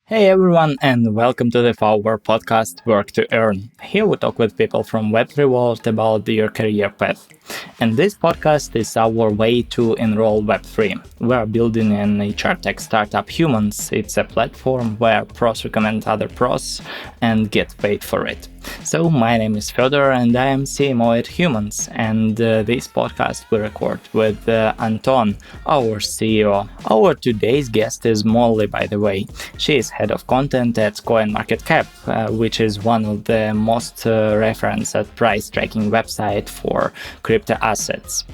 Hey everyone, and welcome to the Power Podcast Work to Earn. Here we talk with people from web3 world about their career path. And this podcast is our way to enroll web3. We are building an HR tech startup Humans. It's a platform where pros recommend other pros and get paid for it. So my name is Fedor and I am CMO at Humans, and this podcast we record with Anton, our CEO. Our today's guest is Molly, by the way. She is head of content at CoinMarketCap, which is one of the most referenced price tracking website for crypto assets.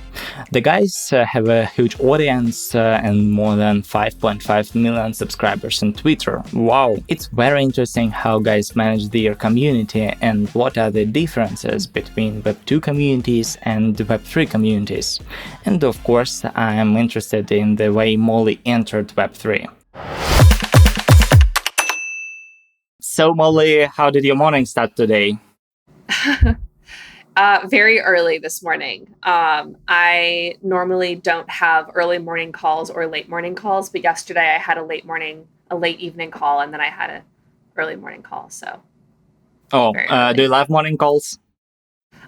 The guys have a huge audience and more than 5.5 million subscribers on Twitter. Wow, it's very interesting how guys manage their community and what are the differences between Web2 communities and Web3 communities. And of course, I'm interested in the way Molly entered Web3. So Molly, how did your morning start today? Very early this morning. I normally don't have early morning calls or late morning calls, but yesterday I had a late evening call, and then I had an early morning call. So, do you love morning calls?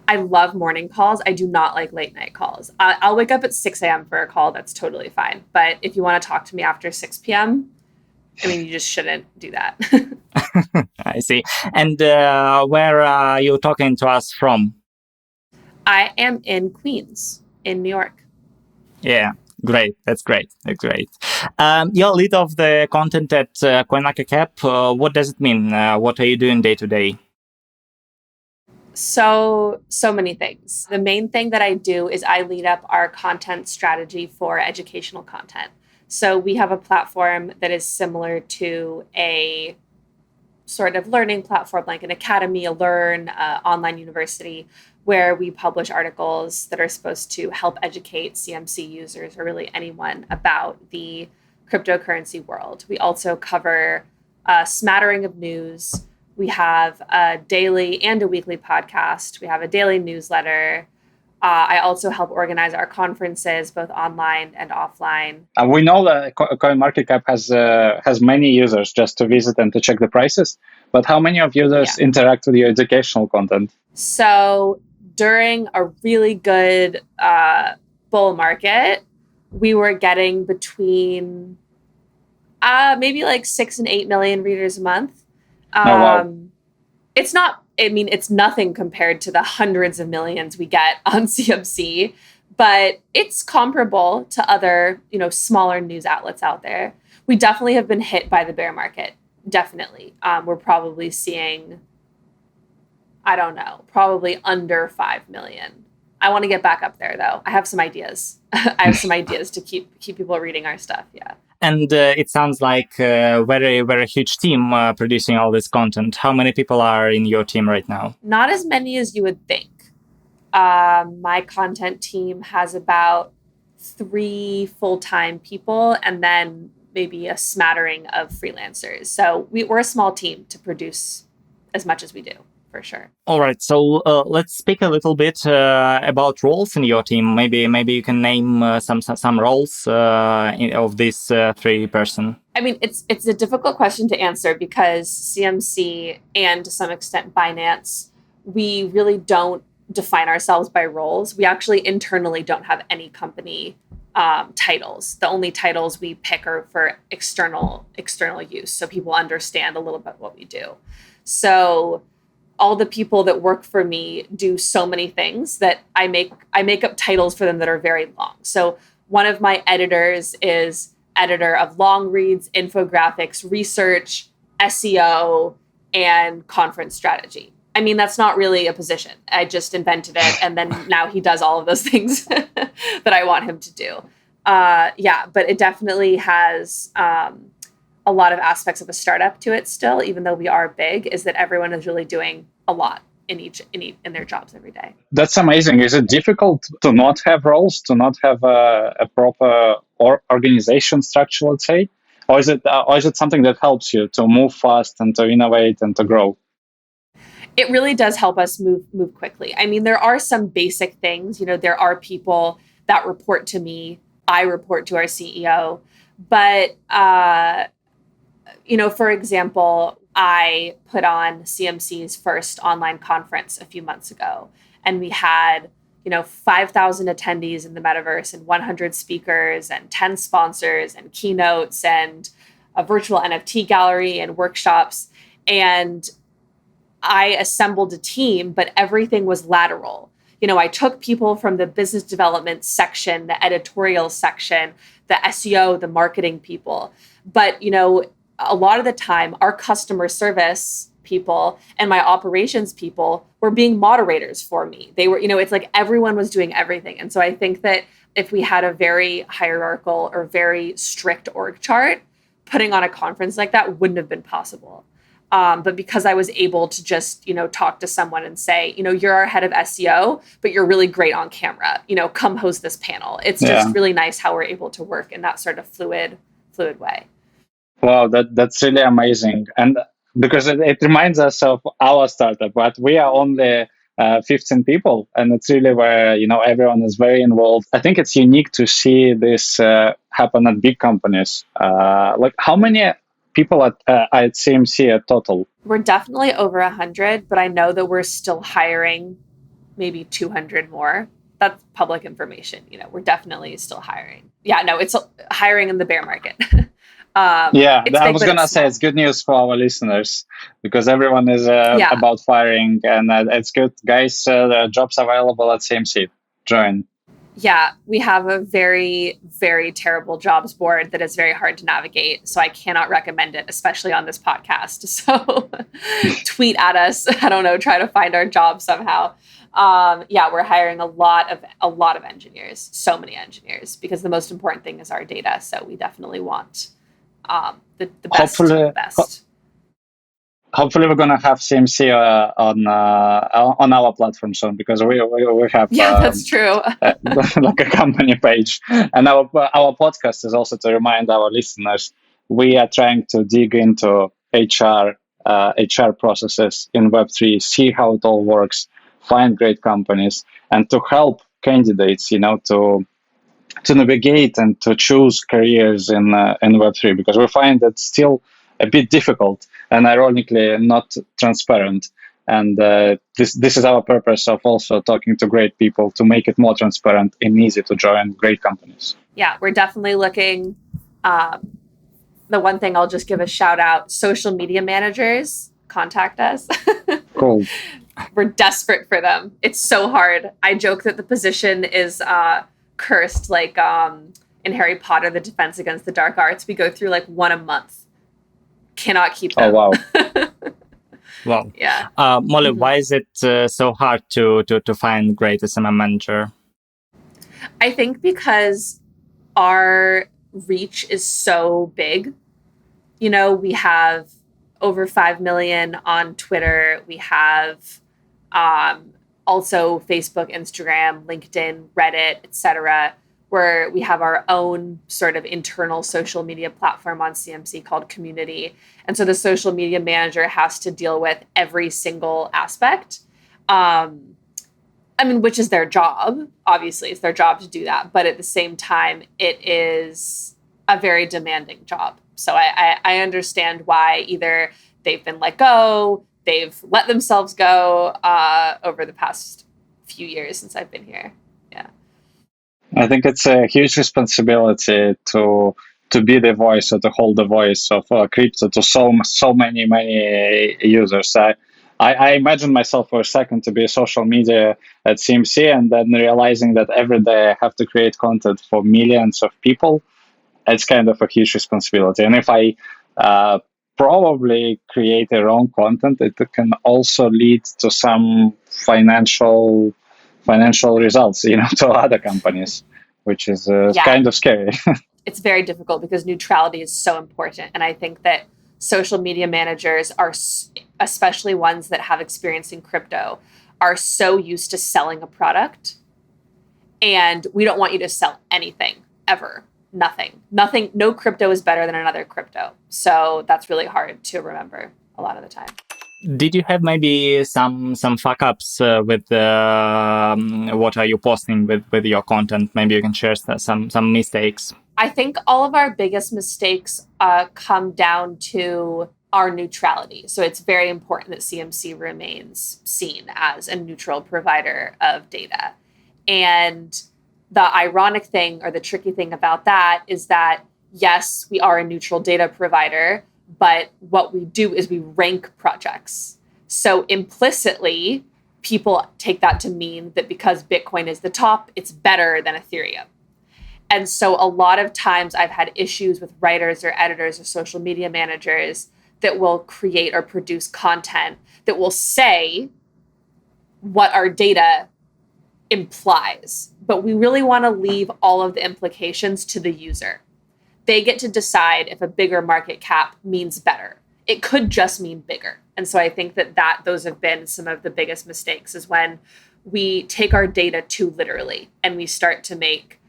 I love morning calls. I do not like late night calls. I'll wake up at 6 a.m. for a call. That's totally fine. But if you want to talk to me after 6 p.m., you just shouldn't do that. I see. And where are you talking to us from? I am in Queens, in New York. Yeah, great. That's great. You're lead of the content at CoinMarketCap. What does it mean? What are you doing day to day? So many things. The main thing that I do is I lead up our content strategy for educational content. So we have a platform that is similar to a sort of learning platform, like an academy, a learn, online university, where we publish articles that are supposed to help educate CMC users or really anyone about the cryptocurrency world. We also cover a smattering of news. We have a daily and a weekly podcast. We have a daily newsletter. I also help organize our conferences, both online and offline. We know that CoinMarketCap has many users just to visit and to check the prices. But how many of users interact with your educational content? So during a really good bull market, we were getting between maybe like 6 and 8 million readers a month. Wow. It's nothing compared to the hundreds of millions we get on CMC, but it's comparable to other, smaller news outlets out there. We definitely have been hit by the bear market. Definitely. We're probably seeing, probably under 5 million. I want to get back up there, though. I have some ideas. I have some ideas to keep people reading our stuff. Yeah. And it sounds like a very, very huge team producing all this content. How many people are in your team right now? Not as many as you would think. My content team has about 3 full-time people and then maybe a smattering of freelancers. So we're a small team to produce as much as we do. For sure. All right, so let's speak a little bit about roles in your team. Maybe you can name some roles of this 3 person. It's a difficult question to answer because CMC and to some extent Binance, we really don't define ourselves by roles. We actually internally don't have any company titles. The only titles we pick are for external use, so people understand a little bit what we do. So all the people that work for me do so many things that I make up titles for them that are very long. So one of my editors is editor of long reads, infographics, research, SEO, and conference strategy. That's not really a position. I just invented it, and then now he does all of those things that I want him to do. But it definitely has a lot of aspects of a startup to it still, even though we are big, is that everyone is really doing a lot in their jobs every day. That's amazing. Is it difficult to not have roles, to not have a proper organization structure, let's say? Or is it something that helps you to move fast and to innovate and to grow? It really does help us move quickly. There are some basic things. There are people that report to me. I report to our CEO. But For example, I put on CMC's first online conference a few months ago, and we had 5,000 attendees in the metaverse and 100 speakers and 10 sponsors and keynotes and a virtual NFT gallery and workshops. And I assembled a team, but everything was lateral. I took people from the business development section, the editorial section, the SEO, the marketing people. But, a lot of the time, our customer service people and my operations people were being moderators for me. They were, it's like everyone was doing everything. And so I think that if we had a very hierarchical or very strict org chart, putting on a conference like that wouldn't have been possible. But because I was able to just, talk to someone and say, you're our head of SEO, but you're really great on camera, come host this panel. It's just really nice how we're able to work in that sort of fluid way. Wow, that's really amazing. And because it reminds us of our startup, but we are only 15 people, and it's really where everyone is very involved. I think it's unique to see this happen at big companies. Like how many people at CMC at total? We're definitely over 100, but I know that we're still hiring maybe 200 more. That's public information. We're definitely still hiring. Yeah, no, it's hiring in the bear market. I was going to say it's good news for our listeners because everyone is about firing, and it's good. Guys, jobs available at CMC. Join. Yeah, we have a very, very terrible jobs board that is very hard to navigate. So I cannot recommend it, especially on this podcast. So tweet at us. I don't know, try to find our job somehow. We're hiring a lot of engineers, so many engineers, because the most important thing is our data. So we definitely want the best of the best. Hopefully, we're gonna have CMC on our platform soon because we have that's true. like a company page, and our podcast is also to remind our listeners we are trying to dig into HR processes in Web3, see how it all works, find great companies, and to help candidates, to navigate and to choose careers in Web3, because we find that still a bit difficult and ironically not transparent. And this is our purpose of also talking to great people to make it more transparent and easy to join great companies. Yeah, we're definitely looking. The one thing I'll just give a shout out, social media managers, contact us. Cool. We're desperate for them. It's so hard. I joke that the position is cursed, like in Harry Potter, the Defense Against the Dark Arts. We go through like one a month. Cannot keep them. Oh, wow. Wow. Yeah. Molly, why is it so hard to find great SMM manager? I think because our reach is so big. We have over 5 million on Twitter. We have also Facebook, Instagram, LinkedIn, Reddit, etc., where we have our own sort of internal social media platform on CMC called Community. And so the social media manager has to deal with every single aspect. Which is their job. Obviously, it's their job to do that. But at the same time, it is a very demanding job. So I understand why either they've been let go, they've let themselves go over the past few years since I've been here. Yeah. I think it's a huge responsibility to be the voice or to hold the voice of crypto to so many users. I imagine myself for a second to be a social media at CMC and then realizing that every day I have to create content for millions of people. It's kind of a huge responsibility. And if I probably create a wrong content, it can also lead to some financial results, to other companies, which is kind of scary. It's very difficult because neutrality is so important. And I think that social media managers are, especially ones that have experience in crypto, are so used to selling a product. And we don't want you to sell anything, ever. Nothing. No crypto is better than another crypto. So that's really hard to remember a lot of the time. Did you have maybe some fuck ups with what are you posting with your content? Maybe you can share some mistakes. I think all of our biggest mistakes come down to our neutrality. So it's very important that CMC remains seen as a neutral provider of data. And the ironic thing or the tricky thing about that is that, yes, we are a neutral data provider, but what we do is we rank projects. So implicitly, people take that to mean that because Bitcoin is the top, it's better than Ethereum. And so a lot of times I've had issues with writers or editors or social media managers that will create or produce content that will say what our data implies. But we really want to leave all of the implications to the user. They get to decide if a bigger market cap means better. It could just mean bigger. And so I think that those have been some of the biggest mistakes, is when we take our data too literally and we start to make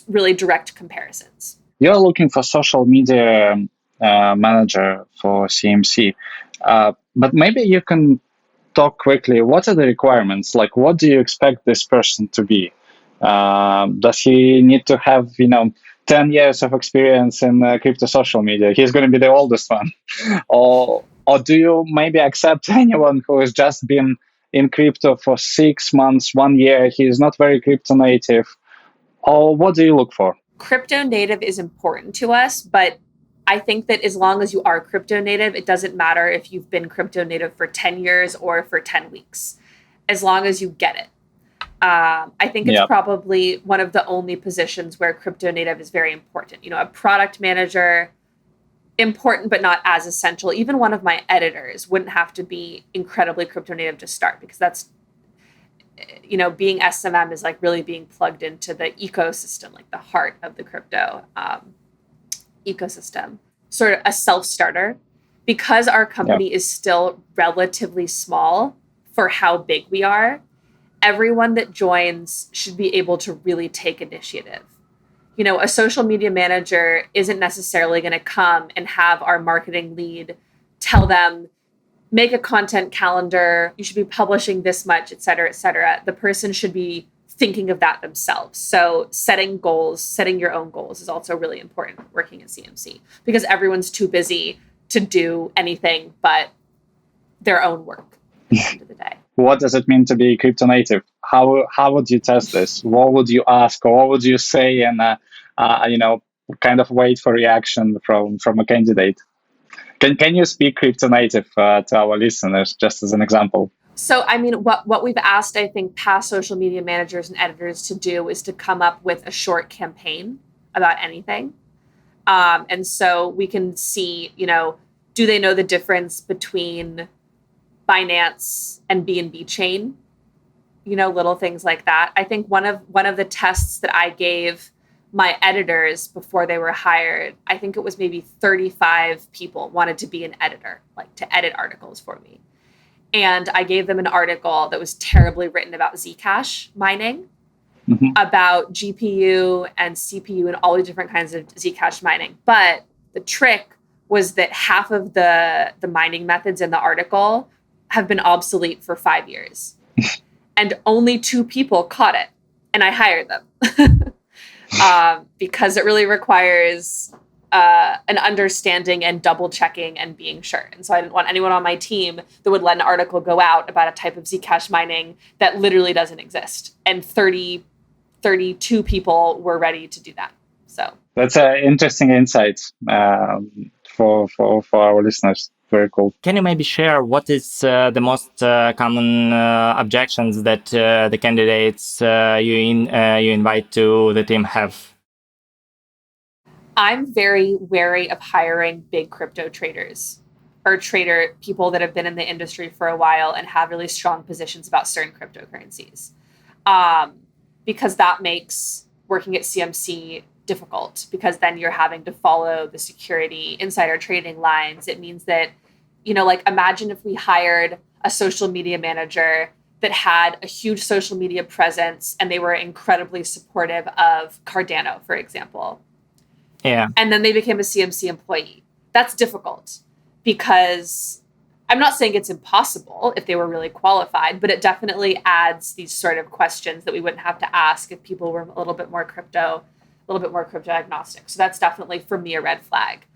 really direct comparisons. You're looking for social media manager for CMC, but maybe you can talk quickly. What are the requirements? Like, what do you expect this person to be? Does he need to have 10 years of experience in crypto social media? He's going to be the oldest one. or do you maybe accept anyone who has just been in crypto for 6 months, 1 year? He's not very crypto native. Or what do you look for? Crypto native is important to us, but I think that as long as you are crypto native, it doesn't matter if you've been crypto native for 10 years or for 10 weeks, as long as you get it. I think it's probably one of the only positions where crypto native is very important. A product manager, important, but not as essential. Even one of my editors wouldn't have to be incredibly crypto native to start, because that's, being SMM is like really being plugged into the ecosystem, like the heart of the crypto ecosystem, sort of a self-starter. Because our company is still relatively small for how big we are, everyone that joins should be able to really take initiative. A social media manager isn't necessarily going to come and have our marketing lead tell them, make a content calendar, you should be publishing this much, et cetera, et cetera. The person should be thinking of that themselves. So setting goals, setting your own goals is also really important working at CMC, because everyone's too busy to do anything but their own work at the end of the day. What does it mean to be crypto native? How would you test this? What would you ask, or what would you say, and kind of wait for reaction from a candidate? Can you speak crypto native to our listeners, just as an example? So, what we've asked, I think, past social media managers and editors to do is to come up with a short campaign about anything. And so we can see, do they know the difference between Binance and BNB chain? Little things like that. I think one of the tests that I gave my editors before they were hired, I think it was maybe 35 people wanted to be an editor, like to edit articles for me. And I gave them an article that was terribly written about Zcash mining, about GPU and CPU and all the different kinds of Zcash mining. But the trick was that half of the mining methods in the article have been obsolete for 5 years. And only 2 people caught it. And I hired them. Because it really requires an understanding and double checking and being sure. And so I didn't want anyone on my team that would let an article go out about a type of Zcash mining that literally doesn't exist. And 32 people were ready to do that. So that's an interesting insight for our listeners. Very cool. Can you maybe share what is the most common objections that the candidates you invite to the team have? I'm very wary of hiring big crypto traders or people that have been in the industry for a while and have really strong positions about certain cryptocurrencies, because that makes working at CMC difficult, because then you're having to follow the security insider trading lines. It means that, imagine if we hired a social media manager that had a huge social media presence and they were incredibly supportive of Cardano, for example. Yeah. And then they became a CMC employee. That's difficult, because I'm not saying it's impossible if they were really qualified, but it definitely adds these sort of questions that we wouldn't have to ask if people were a little bit more crypto little bit more crypto agnostic. So that's definitely for me a red flag.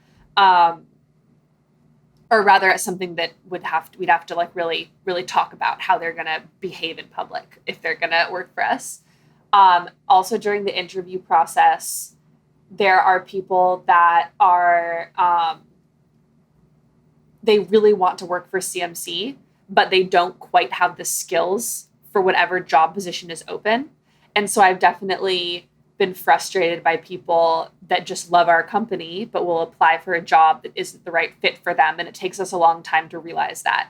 Or rather it's something that we'd have to like really, really talk about how they're going to behave in public if they're going to work for us. Also during the interview process, there are people that are, they really want to work for CMC, but they don't quite have the skills for whatever job position is open. And so I've definitely been frustrated by people that just love our company, but will apply for a job that isn't the right fit for them. And it takes us a long time to realize that.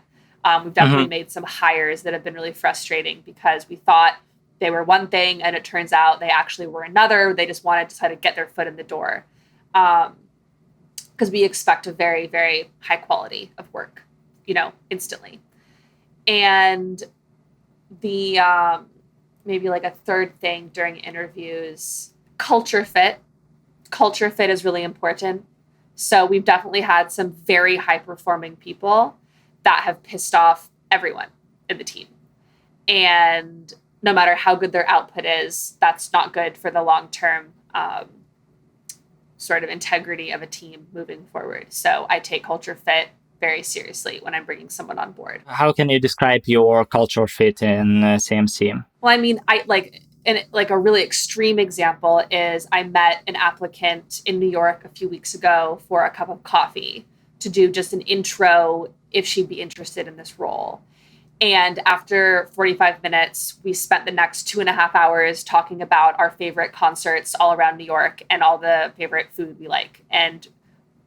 We've definitely made some hires that have been really frustrating because we thought they were one thing and it turns out they actually were another. They just wanted to try to get their foot in the door. Because we expect a very, very high quality of work, instantly. And the maybe like a third thing during interviews, culture fit. Culture fit is really important. So we've definitely had some very high performing people that have pissed off everyone in the team. And no matter how good their output is, that's not good for the long-term sort of integrity of a team moving forward. So I take culture fit very seriously when I'm bringing someone on board. How can you describe your culture fit in CMC? Well, I mean, a really extreme example is I met an applicant in New York a few weeks ago for a cup of coffee to do just an intro if she'd be interested in this role. And after 45 minutes, we spent the next 2.5 hours talking about our favorite concerts all around New York and all the favorite food we like. And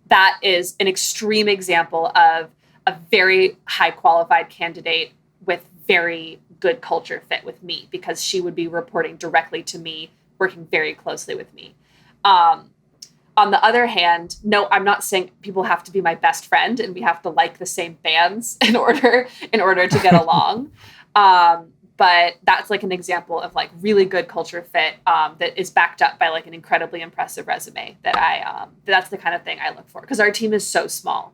that is an extreme example of a very high qualified candidate with very good culture fit with me because she would be reporting directly to me, working very closely with me. On the other hand, no, I'm not saying people have to be my best friend and we have to like the same bands in order to get along. But that's like an example of like really good culture fit that is backed up by like an incredibly impressive resume that that's the kind of thing I look for because our team is so small.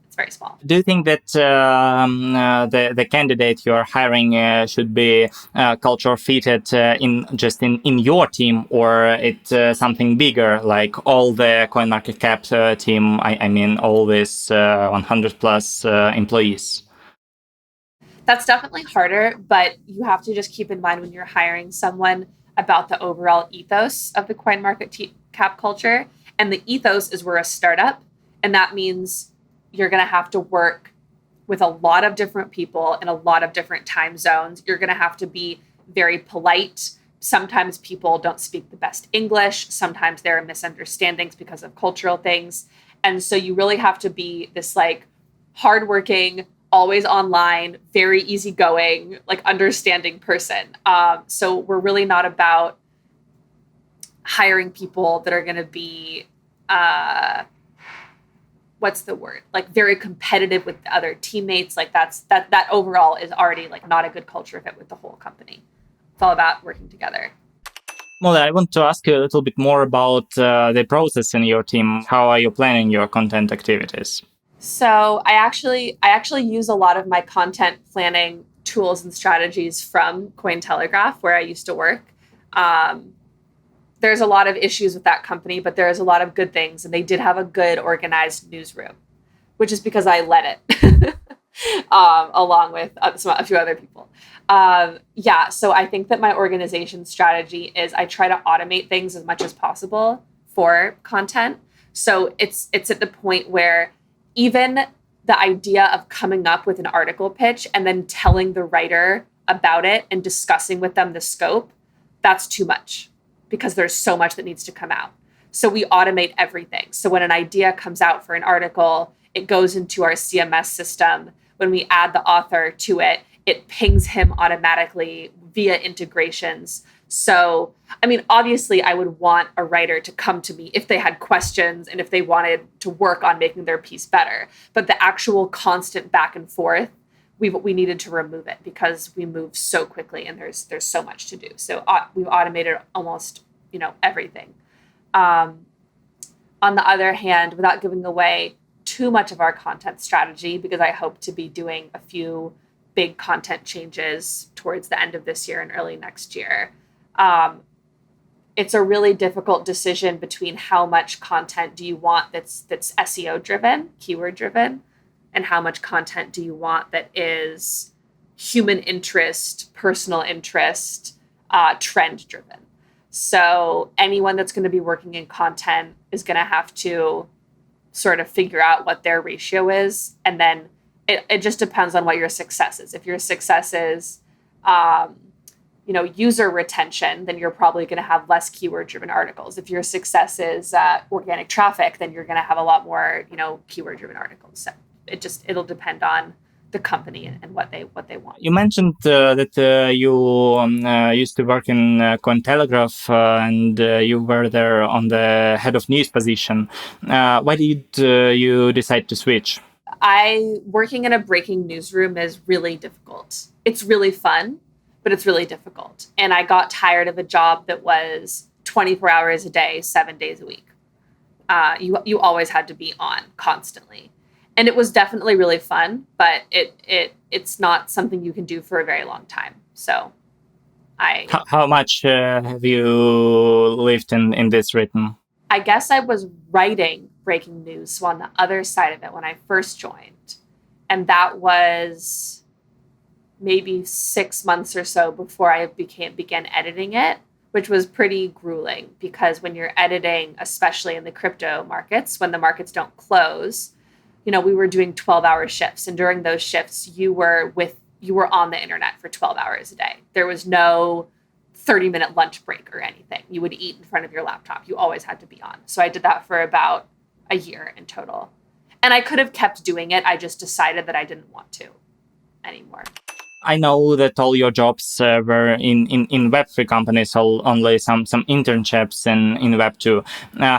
It's very small. Do you think that the candidate you're hiring should be culture fitted in your team, or it's something bigger, like all the CoinMarketCap team? I mean, all these 100 plus employees. That's definitely harder, but you have to just keep in mind when you're hiring someone about the overall ethos of the CoinMarketCap culture. And the ethos is we're a startup, and that means you're going to have to work with a lot of different people in a lot of different time zones. You're going to have to be very polite. Sometimes people don't speak the best English. Sometimes there are misunderstandings because of cultural things. And so you really have to be this like hardworking, always online, very easygoing, like understanding person. So we're really not about hiring people that are going to be what's the word? Like very competitive with the other teammates. Like that overall is already like not a good culture fit with the whole company. It's all about working together. Molly, I want to ask you a little bit more about the process in your team. How are you planning your content activities? So I actually use a lot of my content planning tools and strategies from Cointelegraph, where I used to work. There's a lot of issues with that company, but there's a lot of good things. And they did have a good organized newsroom, which is because I led it along with a few other people. So I think that my organization strategy is I try to automate things as much as possible for content. So it's at the point where even the idea of coming up with an article pitch and then telling the writer about it and discussing with them the scope, that's too much, because there's so much that needs to come out. So we automate everything. So when an idea comes out for an article, it goes into our CMS system. When we add the author to it, it pings him automatically via integrations. So, I mean, obviously, I would want a writer to come to me if they had questions and if they wanted to work on making their piece better. But the actual constant back and forth, we needed to remove it because we move so quickly and there's so much to do. So we've automated almost everything. On the other hand, without giving away too much of our content strategy, because I hope to be doing a few big content changes towards the end of this year and early next year. it's a really difficult decision between how much content do you want that's SEO driven, keyword driven, and how much content do you want that is human interest, personal interest, trend driven. So anyone that's going to be working in content is going to have to sort of figure out what their ratio is. And then it just depends on what your success is. If your success is, user retention, then you're probably going to have less keyword driven articles. If your success is organic traffic, then you're going to have a lot more, keyword driven articles. So it'll depend on the company and what they want. You mentioned that you used to work in Cointelegraph and you were there on the head of news position. Why did you decide to switch? Working in a breaking newsroom is really difficult. It's really fun, but it's really difficult. And I got tired of a job that was 24 hours a day, 7 days a week. You always had to be on constantly. And it was definitely really fun, but it's not something you can do for a very long time. So How much have you lived in this rhythm? I guess I was writing breaking news, so on the other side of it when I first joined. And that was maybe 6 months or so before I began editing it, which was pretty grueling because when you're editing, especially in the crypto markets, when the markets don't close, we were doing 12-hour shifts. And during those shifts, you were on the internet for 12 hours a day. There was no 30-minute lunch break or anything. You would eat in front of your laptop. You always had to be on. So I did that for about a year in total. And I could have kept doing it. I just decided that I didn't want to anymore. I know that all your jobs were in web3 companies, only some internships in web2.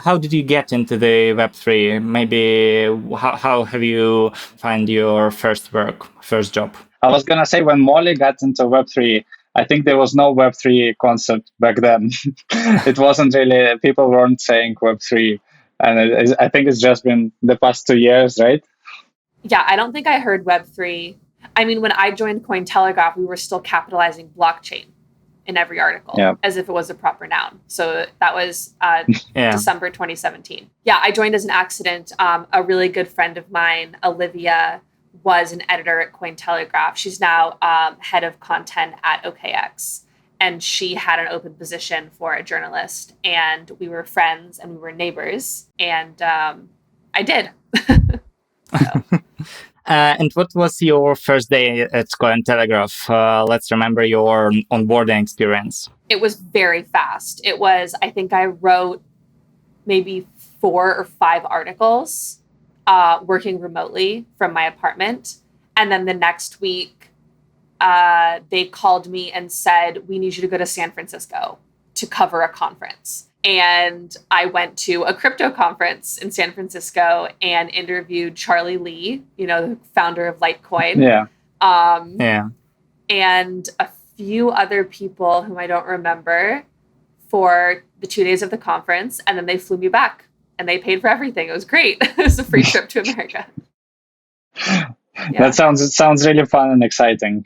How did you get into the web3? Maybe how have you find your first job? I was going to say when Molly got into Web3, I think there was no Web3 concept back then. It wasn't really, people weren't saying Web3. And I think it's just been the past 2 years, right? Yeah, I don't think I heard Web3. I mean, when I joined Cointelegraph, we were still capitalizing blockchain in every article as if it was a proper noun. So that was December 2017. Yeah, I joined as an accident. A really good friend of mine, Olivia, was an editor at Cointelegraph. She's now head of content at OKX. And she had an open position for a journalist. And we were friends and we were neighbors. And I did. And what was your first day at Cointelegraph? Let's remember your onboarding experience. It was very fast. I think I wrote maybe 4 or 5 articles working remotely from my apartment. And then the next week, they called me and said, we need you to go to San Francisco to cover a conference. And I went to a crypto conference in San Francisco and interviewed Charlie Lee, the founder of Litecoin. And a few other people whom I don't remember for the 2 days of the conference. And then they flew me back and they paid for everything. It was great. It was a free trip to America. That sounds really fun and exciting.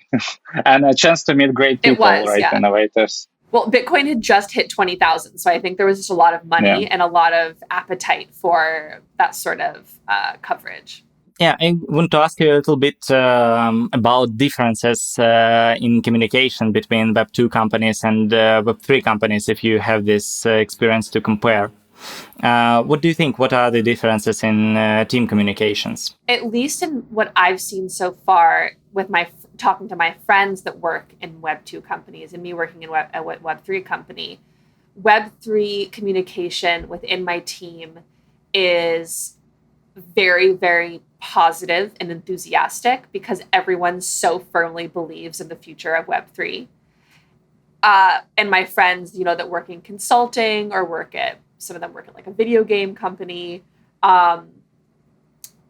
And a chance to meet great people, innovators. Well, Bitcoin had just hit 20,000. So I think there was just a lot of money and a lot of appetite for that sort of coverage. Yeah, I want to ask you a little bit about differences in communication between Web2 companies and Web3 companies, if you have this experience to compare. What do you think? What are the differences in team communications? At least in what I've seen so far with talking to my friends that work in Web2 companies and me working in a Web3 company, Web3 communication within my team is very, very positive and enthusiastic because everyone so firmly believes in the future of Web3. And my friends, that work in consulting or some of them work at like a video game company,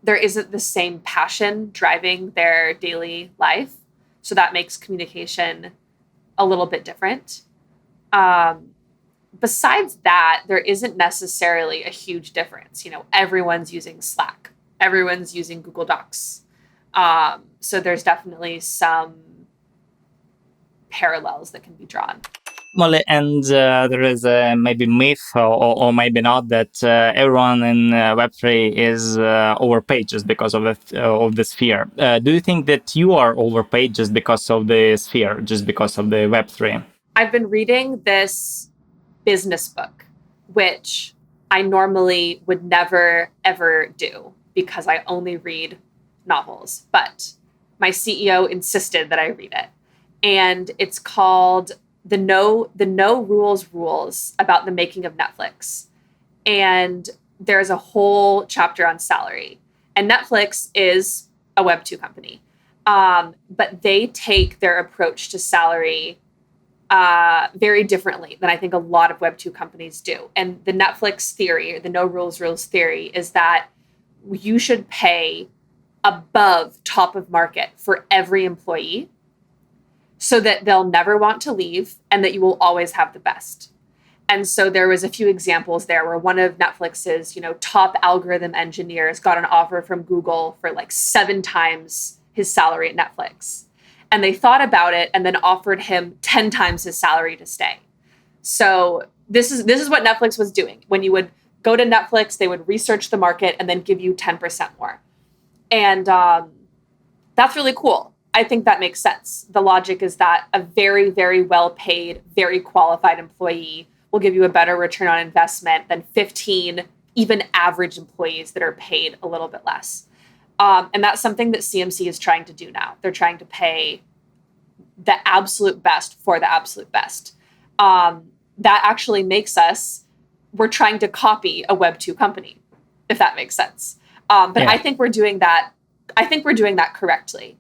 there isn't the same passion driving their daily life. So that makes communication a little bit different. Besides that, there isn't necessarily a huge difference. Everyone's using Slack. Everyone's using Google Docs. So there's definitely some parallels that can be drawn. Well, and there is a maybe myth or maybe not that everyone in Web3 is overpaid just because of the sphere. Do you think that you are overpaid just because of the sphere, just because of the Web3? I've been reading this business book, which I normally would never, ever do because I only read novels. But my CEO insisted that I read it. And it's called the No Rules Rules about the making of Netflix. And there's a whole chapter on salary. And Netflix is a Web2 company. But they take their approach to salary very differently than I think a lot of Web2 companies do. And the Netflix theory, the No Rules Rules theory, is that you should pay above top of market for every employee so that they'll never want to leave and that you will always have the best. And so there was a few examples there where one of Netflix's, top algorithm engineers got an offer from Google for like 7 times his salary at Netflix. And they thought about it and then offered him 10 times his salary to stay. So this is what Netflix was doing. When you would go to Netflix, they would research the market and then give you 10% more. And that's really cool. I think that makes sense. The logic is that a very, very well-paid, very qualified employee will give you a better return on investment than 15 even average employees that are paid a little bit less. And that's something that CMC is trying to do now. They're trying to pay the absolute best for the absolute best. That actually makes we're trying to copy a Web2 company, if that makes sense. But yeah. I think we're doing that. I think we're doing that correctly.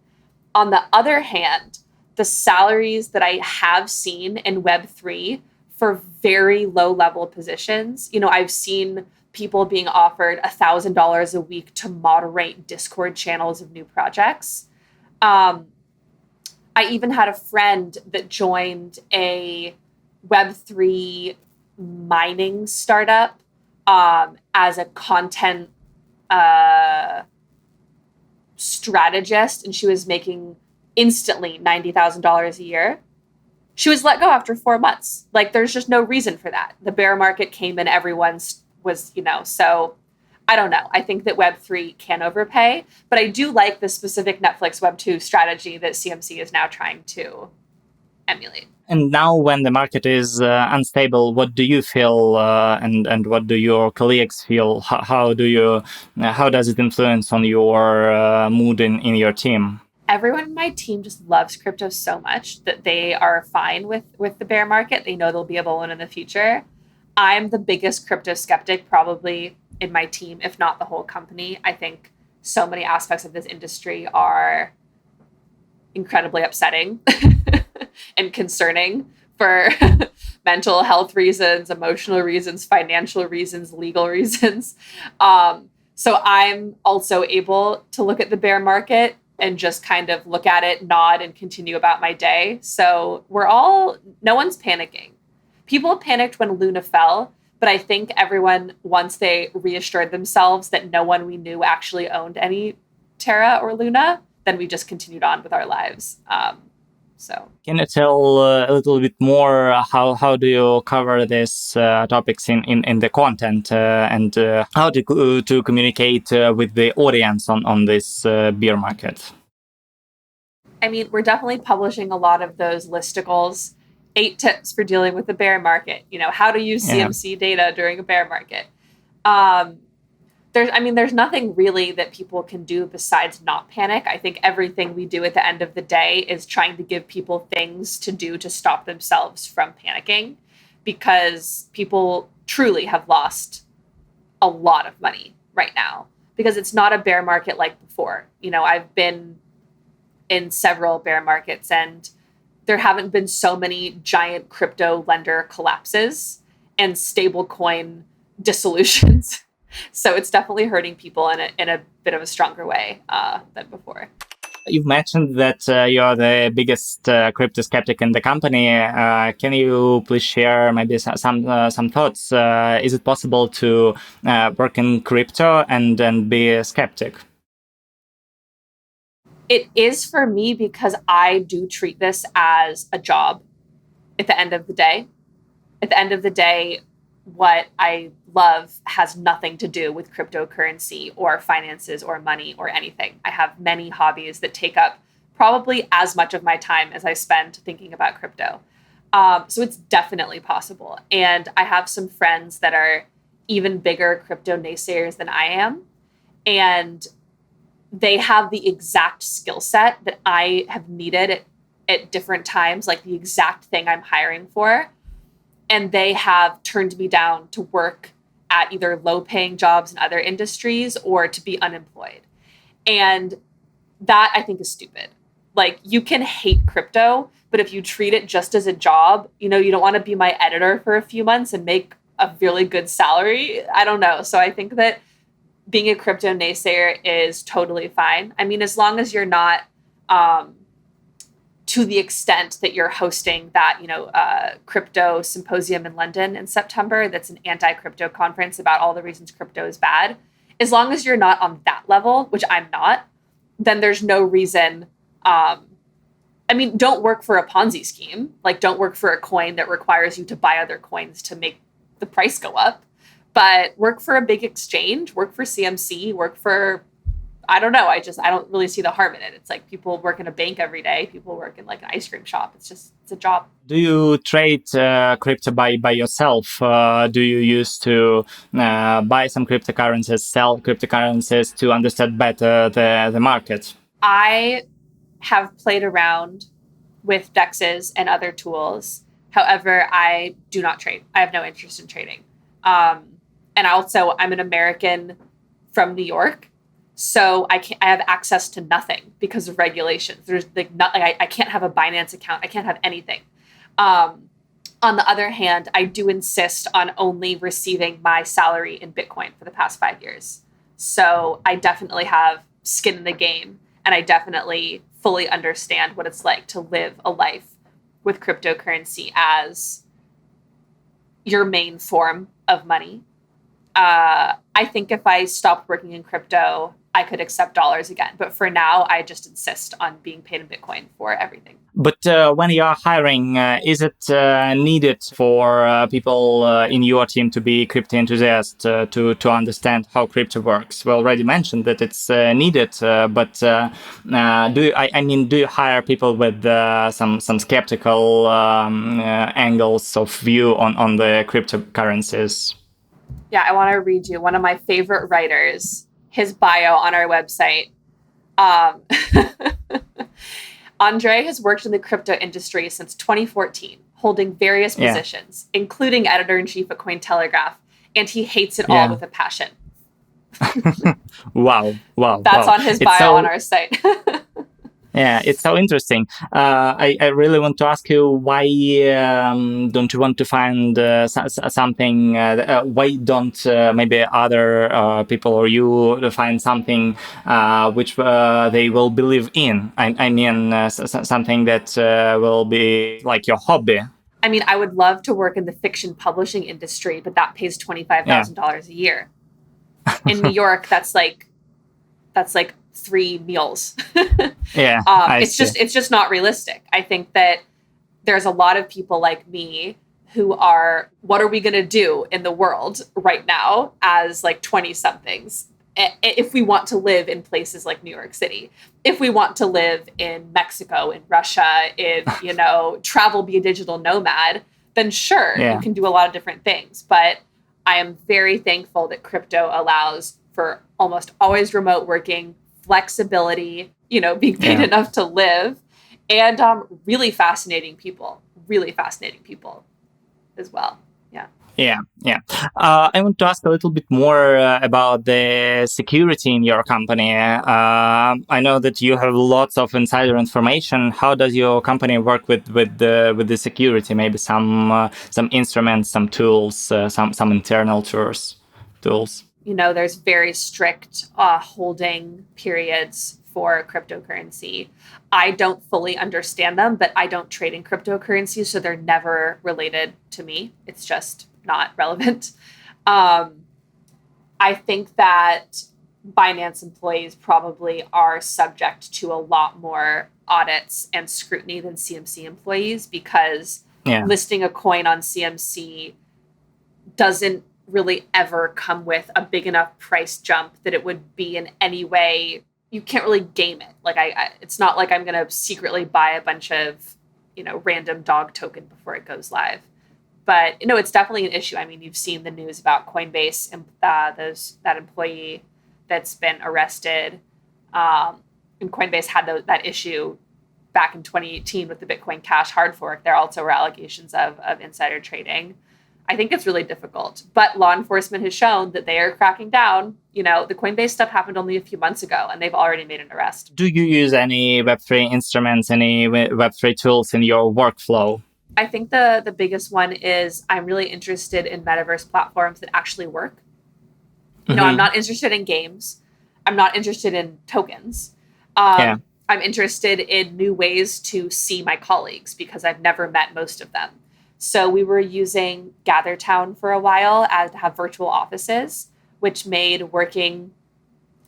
On the other hand, the salaries that I have seen in Web3 for very low level positions, I've seen people being offered $1,000 a week to moderate Discord channels of new projects. I even had a friend that joined a Web3 mining startup as a content strategist, and she was making instantly $90,000 a year. She was let go after 4 months. Like, there's just no reason for that. The bear market came in, everyone's was, so I don't know. I think that Web3 can overpay, but I do like the specific Netflix Web2 strategy that CMC is now trying to emulate. And now when the market is unstable, what do you feel and what do your colleagues feel? How does it influence on your mood in your team? Everyone in my team just loves crypto so much that they are fine with the bear market. They know there'll be a bull in the future. I'm the biggest crypto skeptic probably in my team, if not the whole company. I think so many aspects of this industry are incredibly upsetting and concerning for mental health reasons, emotional reasons, financial reasons, legal reasons. So I'm also able to look at the bear market and just kind of look at it, nod, and continue about my day. So no one's panicking. People panicked when Luna fell, but I think everyone, once they reassured themselves that no one we knew actually owned any Terra or Luna, then we just continued on with our lives. Can you tell a little bit more how do you cover these topics in the content and how to communicate with the audience on this bear market? I mean, we're definitely publishing a lot of those listicles. 8 tips for dealing with the bear market. How to use CMC data during a bear market. There's nothing really that people can do besides not panic. I think everything we do at the end of the day is trying to give people things to do to stop themselves from panicking, because people truly have lost a lot of money right now because it's not a bear market like before. I've been in several bear markets and there haven't been so many giant crypto lender collapses and stablecoin dissolutions. So it's definitely hurting people in a bit of a stronger way than before. You've mentioned that you are the biggest crypto skeptic in the company. Can you please share maybe some thoughts? Is it possible to work in crypto and be a skeptic? It is for me because I do treat this as a job. at the end of the day. At the end of the day, what I love has nothing to do with cryptocurrency or finances or money or anything. I have many hobbies that take up probably as much of my time as I spend thinking about crypto. So it's definitely possible. And I have some friends that are even bigger crypto naysayers than I am. And they have the exact skill set that I have needed at different times, like the exact thing I'm hiring for. And they have turned me down to work at either low paying jobs in other industries or to be unemployed. And that I think is stupid. Like, you can hate crypto, but if you treat it just as a job, you don't want to be my editor for a few months and make a really good salary. I don't know. So I think that being a crypto naysayer is totally fine. I mean, as long as you're not to the extent that you're hosting that, crypto symposium in London in September, that's an anti-crypto conference about all the reasons crypto is bad. As long as you're not on that level, which I'm not, then there's no reason. Don't work for a Ponzi scheme. Like, don't work for a coin that requires you to buy other coins to make the price go up. But work for a big exchange, work for CMC, work for, I don't know. I don't really see the harm in it. It's like people work in a bank every day. People work in like an ice cream shop. It's a job. Do you trade crypto by yourself? Do you use to buy some cryptocurrencies, sell cryptocurrencies to understand better the market? I have played around with DEXs and other tools. However, I do not trade. I have no interest in trading. And also, I'm an American from New York. So I have access to nothing because of regulations. There's I can't have a Binance account. I can't have anything. On the other hand, I do insist on only receiving my salary in Bitcoin for the past 5 years. So I definitely have skin in the game, and I definitely fully understand what it's like to live a life with cryptocurrency as your main form of money. I think if I stopped working in crypto, I could accept dollars again. But for now, I just insist on being paid in Bitcoin for everything. But when you are hiring, is it needed for people in your team to be crypto enthusiasts to understand how crypto works? We already mentioned that it's needed, but do you hire people with some skeptical angles of view on the cryptocurrencies? Yeah, I want to read you one of my favorite writers, his bio on our website. Andre has worked in the crypto industry since 2014, holding various positions, including editor-in-chief at Cointelegraph, and he hates it all with a passion. Wow. That's on his bio on our site. Yeah, it's so interesting. I really want to ask you, why don't you want to find something? Why don't maybe other people or you find something which they will believe in? I mean, something that will be like your hobby. I mean, I would love to work in the fiction publishing industry, but that pays $25,000 a year. In New York, that's like 3 meals. It's just not realistic. I think that there's a lot of people like me who are, what are we going to do in the world right now as like 20 somethings? If we want to live in places like New York City, if we want to live in Mexico, in Russia, travel, be a digital nomad, then sure, you can do a lot of different things. But I am very thankful that crypto allows for almost always remote working, flexibility, being paid enough to live, and really fascinating people as well. Yeah. I want to ask a little bit more about the security in your company. I know that you have lots of insider information. How does your company work with the security? Maybe some instruments, some tools, some internal tools. There's very strict holding periods for cryptocurrency. I don't fully understand them, but I don't trade in cryptocurrency, so they're never related to me. It's just not relevant. I think that Binance employees probably are subject to a lot more audits and scrutiny than CMC employees because listing a coin on CMC doesn't really ever come with a big enough price jump that it would be in any way, you can't really game it. Like it's not like I'm going to secretly buy a bunch of, random dog token before it goes live. But, it's definitely an issue. I mean, you've seen the news about Coinbase and that employee that's been arrested. And Coinbase had that issue back in 2018 with the Bitcoin Cash hard fork. There also were allegations of insider trading. I think it's really difficult, but law enforcement has shown that they are cracking down. The Coinbase stuff happened only a few months ago, and they've already made an arrest. Do you use any Web3 instruments, any Web3 tools in your workflow? I think the biggest one is I'm really interested in metaverse platforms that actually work. I'm not interested in games. I'm not interested in tokens. I'm interested in new ways to see my colleagues because I've never met most of them. So we were using GatherTown for a while to have virtual offices, which made working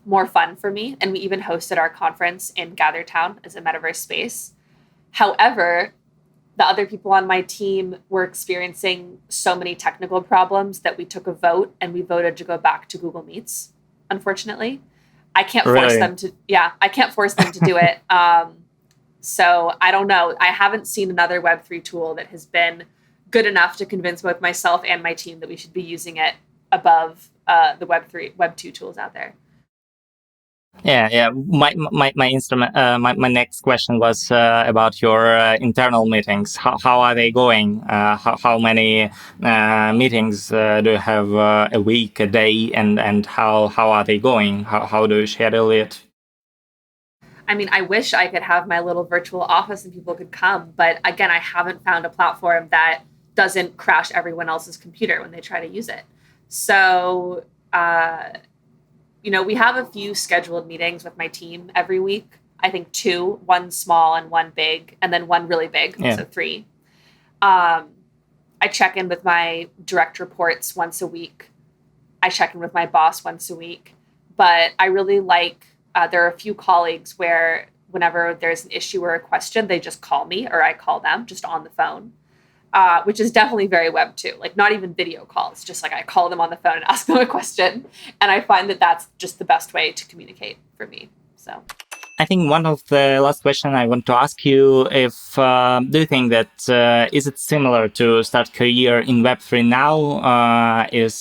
more fun for me. And we even hosted our conference in GatherTown as a metaverse space. However, the other people on my team were experiencing so many technical problems that we took a vote and we voted to go back to Google Meets, unfortunately. I can't force them to, I can't force them to do it. So I don't know. I haven't seen another Web3 tool that has been good enough to convince both myself and my team that we should be using it above the Web2 tools out there. Yeah. My next question was about your internal meetings. How are they going? How many meetings do you have a week, a day, and how are they going? How do you schedule it? I mean, I wish I could have my little virtual office and people could come, but again, I haven't found a platform that doesn't crash everyone else's computer when they try to use it. So, we have a few scheduled meetings with my team every week. I think 2, one small and one big, and then one really big, so 3. I check in with my direct reports once a week. I check in with my boss once a week. But I really like, there are a few colleagues where whenever there's an issue or a question, they just call me or I call them just on the phone. Which is definitely very Web2, like not even video calls, just like I call them on the phone and ask them a question. And I find that that's just the best way to communicate for me. So I think one of the last questions I want to ask you, if do you think that is it similar to start career in Web3 now? Is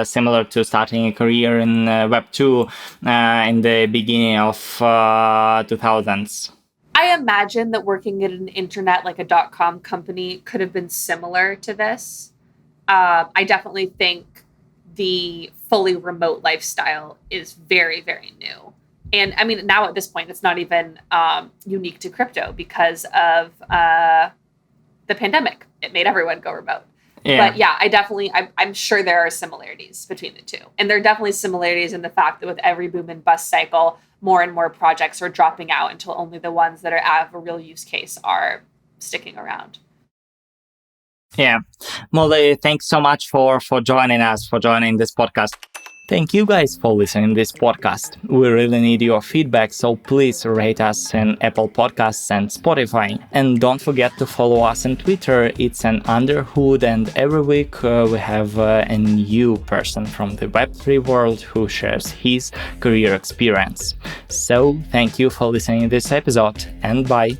similar to starting a career in Web2 in the beginning of 2000s? I imagine that working at an internet like a .com company could have been similar to this. I definitely think the fully remote lifestyle is very, very new. And I mean, now at this point, it's not even unique to crypto because of the pandemic. It made everyone go remote. Yeah. But I'm sure there are similarities between the two. And there are definitely similarities in the fact that with every boom and bust cycle, more and more projects are dropping out until only the ones that are out of a real use case are sticking around. Yeah. Molly, thanks so much for joining us, for joining this podcast. Thank you guys for listening to this podcast. We really need your feedback, so please rate us in Apple Podcasts and Spotify. And don't forget to follow us on Twitter. It's an Underhood, and every week we have a new person from the Web3 world who shares his career experience. So thank you for listening to this episode, and bye.